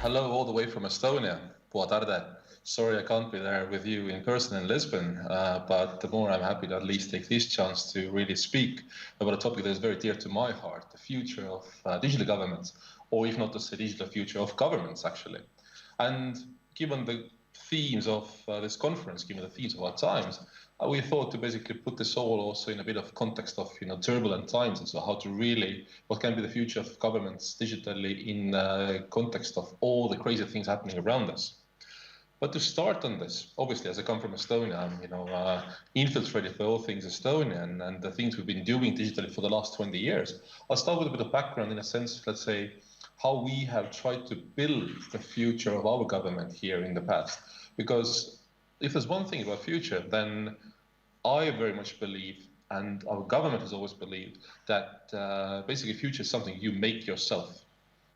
hello all the way from Estonia. Buon tarde. Sorry I can't be there with you in person in Lisbon, but the more I'm happy to at least take this chance to really speak about a topic that is very dear to my heart, the future of digital governments, or if not to say digital future of governments, actually. And given the themes of this conference, given the themes of our times, we thought to basically put this all also in a bit of context of turbulent times, and so how to really, what can be the future of governments digitally in context of all the crazy things happening around us. But to start on this, obviously, as I come from Estonia, I'm infiltrated by all things Estonian and the things we've been doing digitally for the last 20 years. I'll start with a bit of background in a sense, let's say, how we have tried to build the future of our government here in the past. Because if there's one thing about future, then I very much believe, and our government has always believed, that basically future is something you make yourself.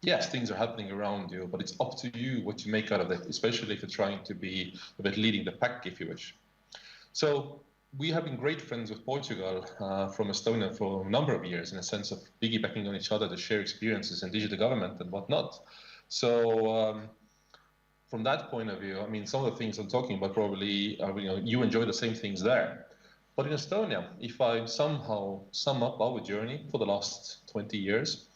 Yes, things are happening around you, but it's up to you what you make out of it, especially if you're trying to be a bit leading the pack, if you wish. So we have been great friends with Portugal from Estonia for a number of years, in a sense of piggybacking on each other to share experiences in digital government and whatnot. So from that point of view, I mean, some of the things I'm talking about probably, you enjoy the same things there. But in Estonia, if I somehow sum up our journey for the last 20 years,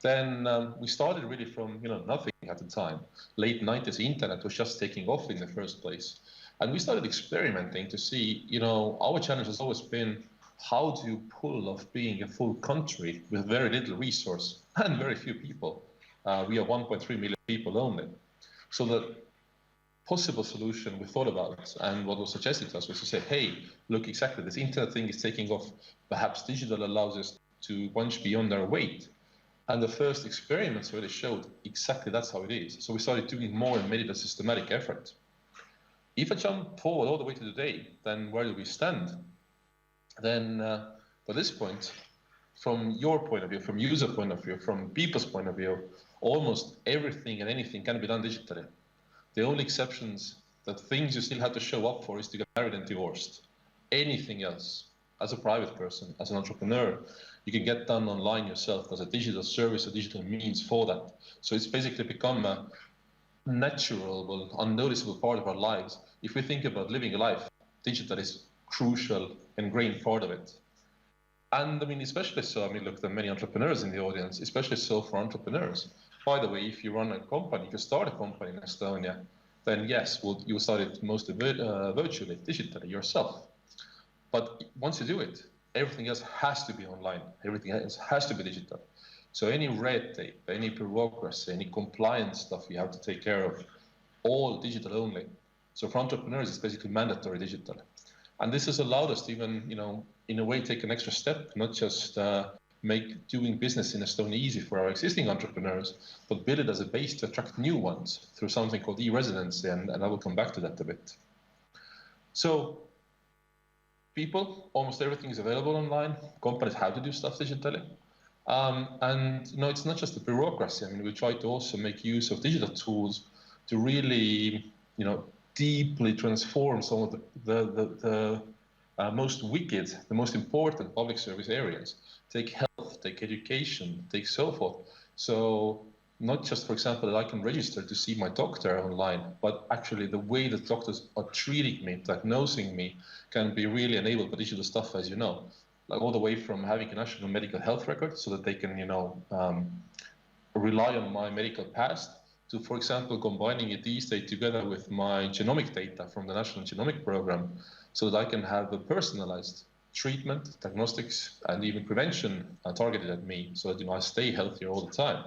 then we started really from nothing at the time. Late 90s, internet was just taking off in the first place. And we started experimenting to see, our challenge has always been, how do you pull off being a full country with very little resource and very few people? We are 1.3 million people only. So the possible solution we thought about and what was suggested to us was to say, hey, look, exactly, this internet thing is taking off. Perhaps digital allows us to punch beyond our weight. And the first experiments really showed exactly that's how it is. So we started doing more and made it a systematic effort. If I jump forward all the way to today, then where do we stand? Then at this point, from your point of view, from user point of view, from people's point of view, almost everything and anything can be done digitally. The only exceptions, the things you still have to show up for, is to get married and divorced. Anything else, as a private person, as an entrepreneur, you can get done online yourself as a digital service, a digital means for that. So it's basically become a natural, unnoticeable part of our lives. If we think about living a life, digital is crucial, ingrained part of it. And I mean, especially so, I mean, look, there are many entrepreneurs in the audience, especially so for entrepreneurs. By the way, if you run a company, if you start a company in Estonia, then yes, you will start it mostly virtually, digitally, yourself. But once you do it, everything else has to be online. Everything else has to be digital. So any red tape, any bureaucracy, any compliance stuff you have to take care of, all digital only. So for entrepreneurs, it's basically mandatory digital. And this has allowed us to even, in a way, take an extra step, not just make doing business in Estonia easy for our existing entrepreneurs, but build it as a base to attract new ones through something called e-residency, and I will come back to that a bit. So people, almost everything is available online. Companies have to do stuff digitally. And it's not just the bureaucracy. I mean, we try to also make use of digital tools to really, deeply transform some of the most wicked, the most important public service areas. Take health, take education, take so forth. So not just, for example, that I can register to see my doctor online, but actually the way that doctors are treating me, diagnosing me, can be really enabled by digital stuff, as you know. Like all the way from having a national medical health record so that they can, rely on my medical past, to, for example, combining it these days together with my genomic data from the National Genomic Program so that I can have a personalized treatment, diagnostics, and even prevention targeted at me so that I stay healthier all the time.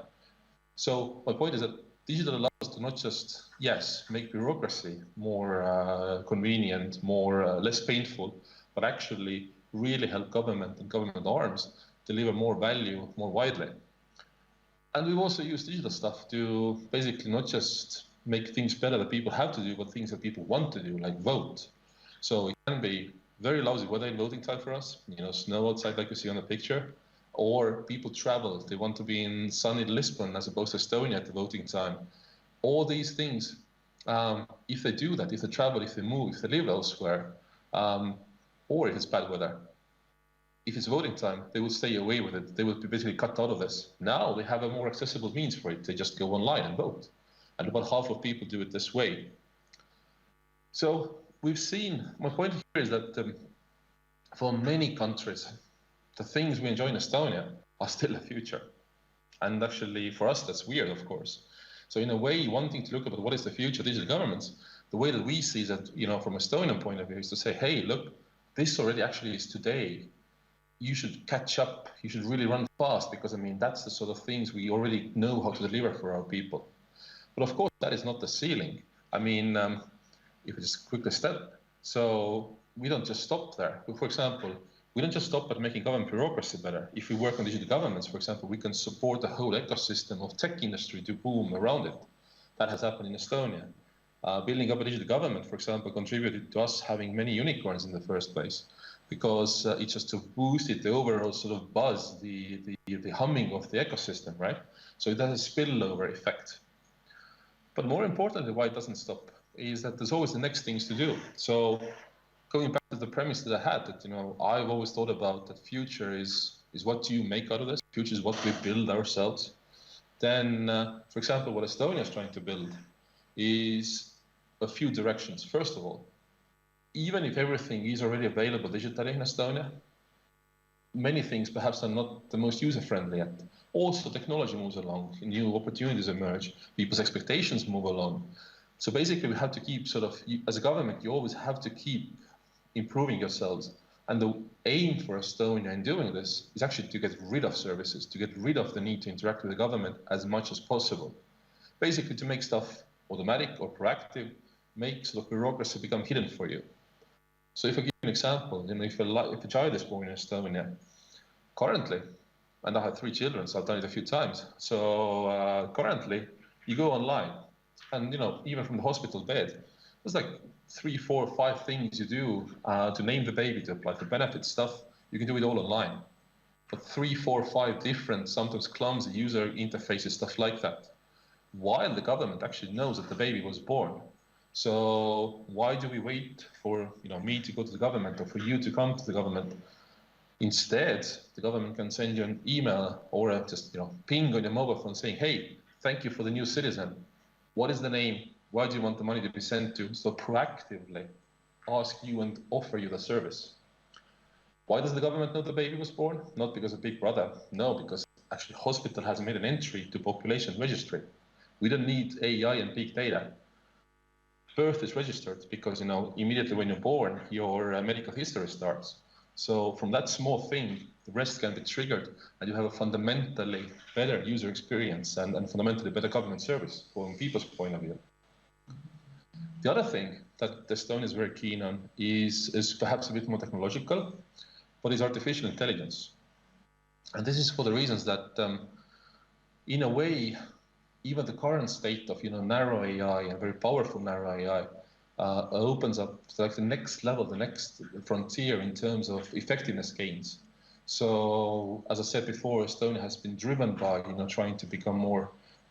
So my point is that digital allows us to not just, yes, make bureaucracy more convenient, less painful, but actually really help government and government arms deliver more value more widely. And we've also used digital stuff to basically not just make things better that people have to do, but things that people want to do, like vote. So it can be very lousy weather in voting time for us, snow outside like you see on the picture, or people travel, they want to be in sunny Lisbon as opposed to Estonia at the voting time. All these things, if they do that, if they travel, if they move, if they live elsewhere, or if it's bad weather, if it's voting time, they will stay away with it. They will be basically cut out of this. Now they have a more accessible means for it. They just go online and vote. and about half of people do it this way. So we've seen, my point here is that for many countries, the things we enjoy in Estonia are still the future. And actually, for us, that's weird, of course. So in a way, wanting to look at what is the future of digital governments, the way that we see that, from Estonian point of view, is to say, hey, look, this already actually is today. You should catch up. You should really run fast, because, I mean, that's the sort of things we already know how to deliver for our people. But of course, that is not the ceiling. I mean, if we just quickly step, so we don't just stop there. For example, we don't just stop at making government bureaucracy better. If we work on digital governments, for example, we can support the whole ecosystem of tech industry to boom around it. That has happened in Estonia. Building up a digital government, for example, contributed to us having many unicorns in the first place, because it just boosted the overall sort of buzz, the humming of the ecosystem, right? So it has a spillover effect. But more importantly, why it doesn't stop is that there's always the next things to do. So going back to the premise that I had, that I've always thought about that future is what you make out of this. Future is what we build ourselves. Then, for example, what Estonia is trying to build is a few directions. First of all, even if everything is already available digitally in Estonia, many things perhaps are not the most user-friendly yet. Also, technology moves along, new opportunities emerge, people's expectations move along. So basically, we have to keep as a government, you always have to keep improving yourselves. And the aim for Estonia in doing this is actually to get rid of services, to get rid of the need to interact with the government as much as possible. Basically, to make stuff automatic or proactive, make sort of bureaucracy become hidden for you. So if I give you an example, if a child is born in Estonia, currently, and I have 3 children, so I've done it a few times. So currently, you go online, and even from the hospital bed, there's like 3, 4, 5 things you do to name the baby, to apply for benefit stuff. You can do it all online. But 3, 4, 5 different, sometimes clumsy user interfaces, stuff like that. While the government actually knows that the baby was born. So why do we wait for me to go to the government or for you to come to the government? Instead, the government can send you an email or just ping on your mobile phone saying, hey, thank you for the new citizen. What is the name? Why do you want the money to be sent to? So proactively ask you and offer you the service. Why does the government know the baby was born? Not because of Big Brother. No, because actually hospital has made an entry to population registry. We don't need AI and big data. Birth is registered because immediately when you're born, your medical history starts. So from that small thing, the rest can be triggered, and you have a fundamentally better user experience and fundamentally better government service from people's point of view. The other thing that Estonia is very keen on is perhaps a bit more technological, but is artificial intelligence. And this is for the reasons that, in a way, even the current state of narrow AI and very powerful narrow AI opens up like the next level, the next frontier in terms of effectiveness gains. So, as I said before, Estonia has been driven by trying to become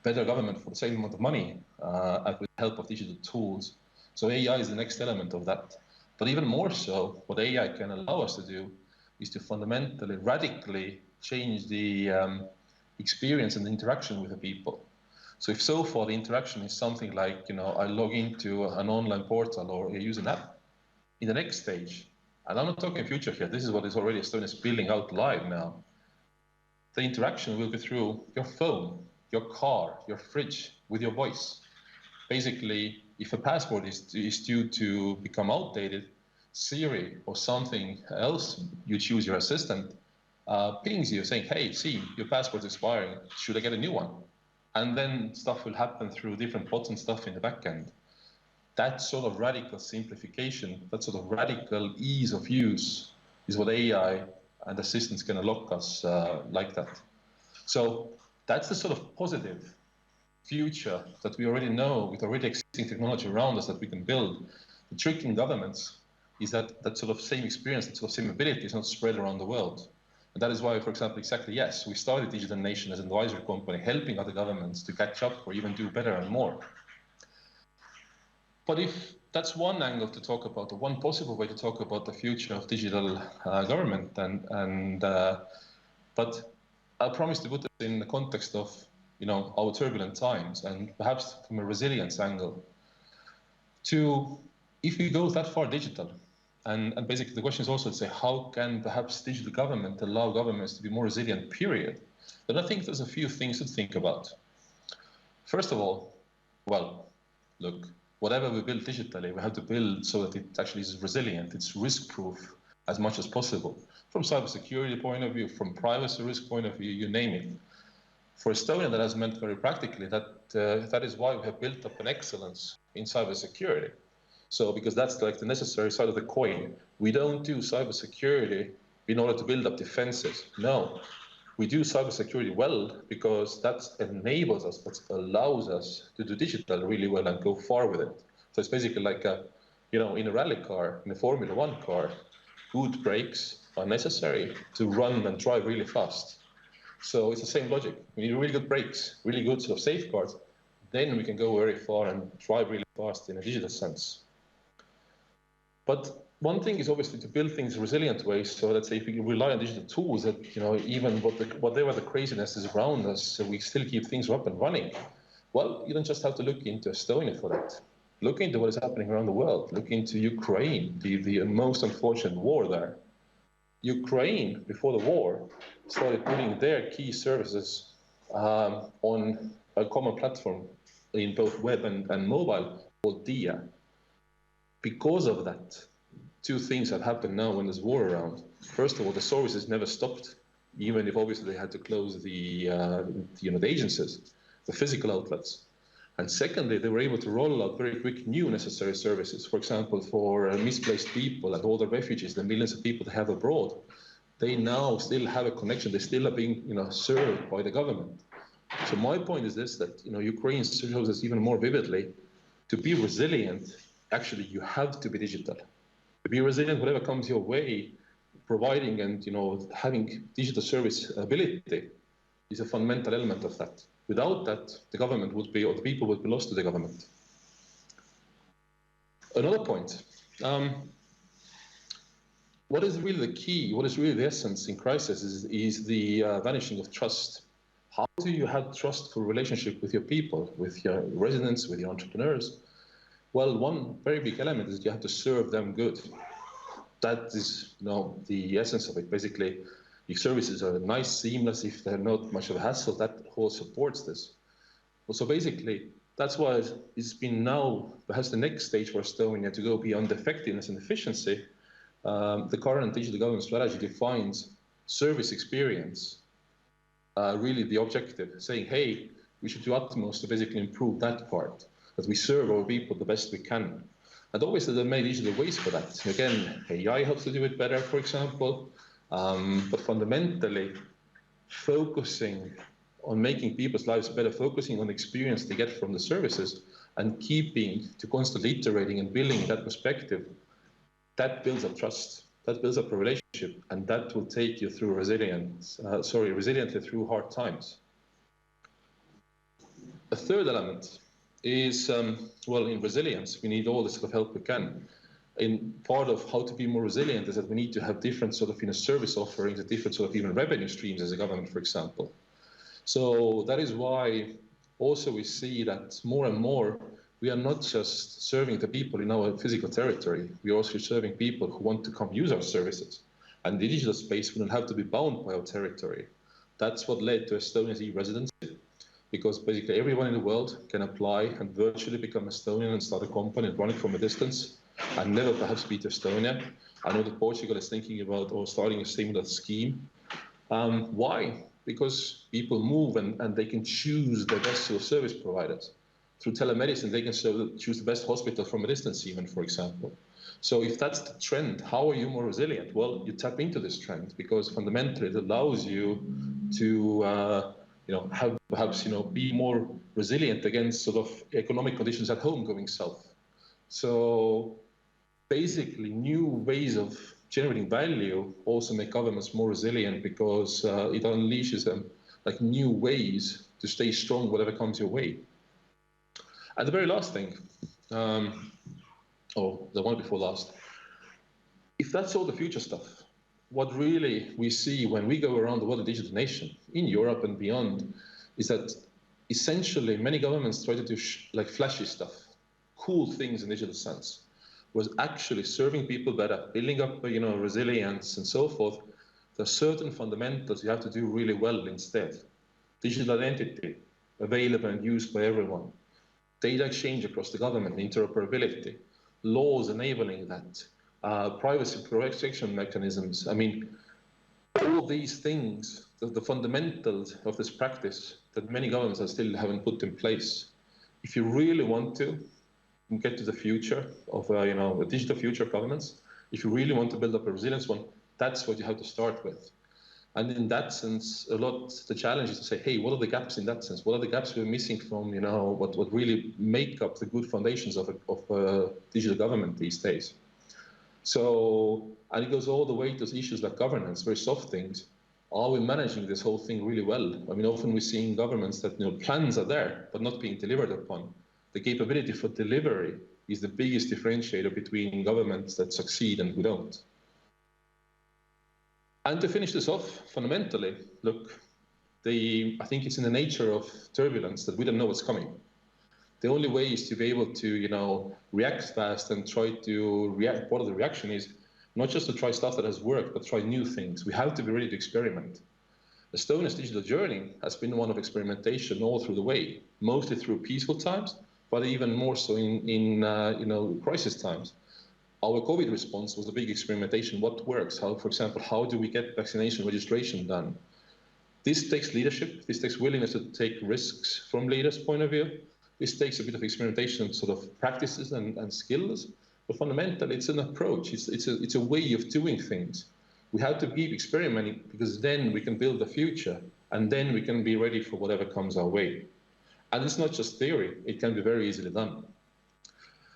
better government for the same amount of money with the help of digital tools. So AI is the next element of that. But even more so, what AI can allow us to do is to fundamentally, radically change the experience and the interaction with the people. So if so far the interaction is something like, I log into an online portal or I use an app, in the next stage, and I'm not talking future here, this is what is already Estonia is building out live now, the interaction will be through your phone, your car, your fridge, with your voice. Basically, if a passport is due to become outdated, Siri or something else, you choose your assistant, pings you saying, hey, Siim, your passport's expiring, should I get a new one? And then stuff will happen through different bots and stuff in the back end. That sort of radical simplification, that sort of radical ease of use is what AI and assistants can unlock us like that. So that's the sort of positive future that we already know with already existing technology around us that we can build. The trick in governments is that that sort of same experience, that sort of same ability is not spread around the world. And that is why, for example, yes, we started Digital Nation as an advisory company, helping other governments to catch up or even do better and more. But if that's one angle to talk about, or one possible way to talk about the future of digital government, but I promise to put it in the context of our turbulent times, and perhaps from a resilience angle, to if we go that far digital, and basically the question is also to say, how can perhaps digital government allow governments to be more resilient, period? Then I think there's a few things to think about. First of all, well, look, whatever we build digitally, we have to build so that it actually is resilient, it's risk-proof as much as possible. From cybersecurity point of view, from privacy risk point of view, you name it. For Estonia, that has meant very practically that is why we have built up an excellence in cybersecurity. So, because that's like the necessary side of the coin. We don't do cybersecurity in order to build up defenses. No, we do cybersecurity well because that enables us, that allows us to do digital really well and go far with it. So it's basically like in a rally car, in a Formula One car, good brakes are necessary to run and drive really fast. So it's the same logic. We need really good brakes, really good sort of safeguards. Then we can go very far and drive really fast in a digital sense. But one thing is obviously to build things in resilient ways. So let's say if we rely on digital tools, that even whatever the craziness is around us, so we still keep things up and running. Well, you don't just have to look into Estonia for that. Look into what is happening around the world. Look into Ukraine, the most unfortunate war there. Ukraine, before the war, started putting their key services on a common platform in both web and mobile called DIA. Because of that, two things have happened now when there's war around. First of all, the services never stopped, even if obviously they had to close the agencies, the physical outlets. And secondly, they were able to roll out very quick new necessary services. For example, for misplaced people and all the refugees, the millions of people they have abroad, they now still have a connection. They still are being served by the government. So my point is this, that Ukraine shows us even more vividly, to be resilient, actually you have to be digital. To be resilient, whatever comes your way, providing and having digital service ability is a fundamental element of that. Without that, the government would be, or the people would be lost to the government. Another point, what is really the key, what is really the essence in crisis is the vanishing of trust. How do you have trustful relationship with your people, with your residents, with your entrepreneurs? Well, one very big element is you have to serve them good. That is the essence of it. Basically, if services are nice, seamless, if they're not much of a hassle, that whole supports this. So basically, that's why it's been now, perhaps the next stage for Estonia to go beyond effectiveness and efficiency. The current digital government strategy defines service experience, really the objective, saying, hey, we should do utmost to basically improve that part, that we serve our people the best we can. And obviously there are many digital ways for that. Again, AI helps to do it better, for example, but fundamentally focusing on making people's lives better, focusing on the experience they get from the services, and keeping to constantly iterating and building that perspective, that builds up trust, that builds up a relationship, and that will take you through resiliently through hard times. A third element is, well, in resilience, we need all the sort of help we can. In part of how to be more resilient is that we need to have different sort of service offerings and different sort of even revenue streams as a government, for example. So that is why also we see that more and more we are not just serving the people in our physical territory, we are also serving people who want to come use our services. And the digital space will not have to be bound by our territory. That's what led to Estonia's e-residency, because basically everyone in the world can apply and virtually become Estonian and start a company and run it from a distance and never perhaps be to Estonia. I know that Portugal is thinking about or starting a similar scheme. Why? Because people move and they can choose the best sort of service providers. Through telemedicine, they can choose the best hospital from a distance even, for example. So if that's the trend, how are you more resilient? Well, you tap into this trend because fundamentally it allows you to have perhaps be more resilient against sort of economic conditions at home going south. So basically new ways of generating value also make governments more resilient because it unleashes them like new ways to stay strong whatever comes your way. And the very last thing, or the one before last, if that's all the future stuff, what really we see when we go around the world a digital nation, in Europe and beyond, is that essentially, many governments try to do like flashy stuff, cool things in digital sense, was actually serving people better, building up, resilience and so forth. There are certain fundamentals you have to do really well instead. Digital identity, available and used by everyone. Data exchange across the government, interoperability, laws enabling that, privacy protection mechanisms. I mean, all these things, the fundamentals of this practice that many governments are still haven't put in place. If you really want to get to the future of, a digital future of governments, if you really want to build up a resilience one, that's what you have to start with. And in that sense, a lot the challenge is to say, hey, what are the gaps in that sense? What are the gaps we're missing from, what really make up the good foundations of digital government these days? So, and it goes all the way to issues like governance, very soft things. Are we managing this whole thing really well? I mean, often we see in governments that plans are there, but not being delivered upon. The capability for delivery is the biggest differentiator between governments that succeed and who don't. And to finish this off, fundamentally, look, I think it's in the nature of turbulence that we don't know what's coming. The only way is to be able to, react fast and try to react. Part of the reaction is not just to try stuff that has worked, but try new things. We have to be ready to experiment. Estonia's digital journey has been one of experimentation all through the way, mostly through peaceful times, but even more so in crisis times. Our COVID response was a big experimentation. What works? How, for example, how do we get vaccination registration done? This takes leadership. This takes willingness to take risks from leaders' point of view. This takes a bit of experimentation, sort of practices and skills. But fundamentally, it's an approach. It's a way of doing things. We have to keep experimenting because then we can build the future and then we can be ready for whatever comes our way. And it's not just theory. It can be very easily done.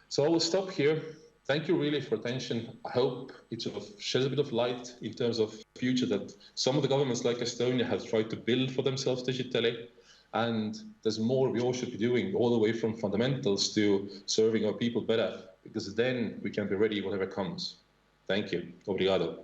So I will stop here. Thank you really for attention. I hope it sort of sheds a bit of light in terms of the future that some of the governments like Estonia have tried to build for themselves digitally. And there's more we all should be doing, all the way from fundamentals to serving our people better, because then we can be ready whatever comes. Thank you. Obrigado.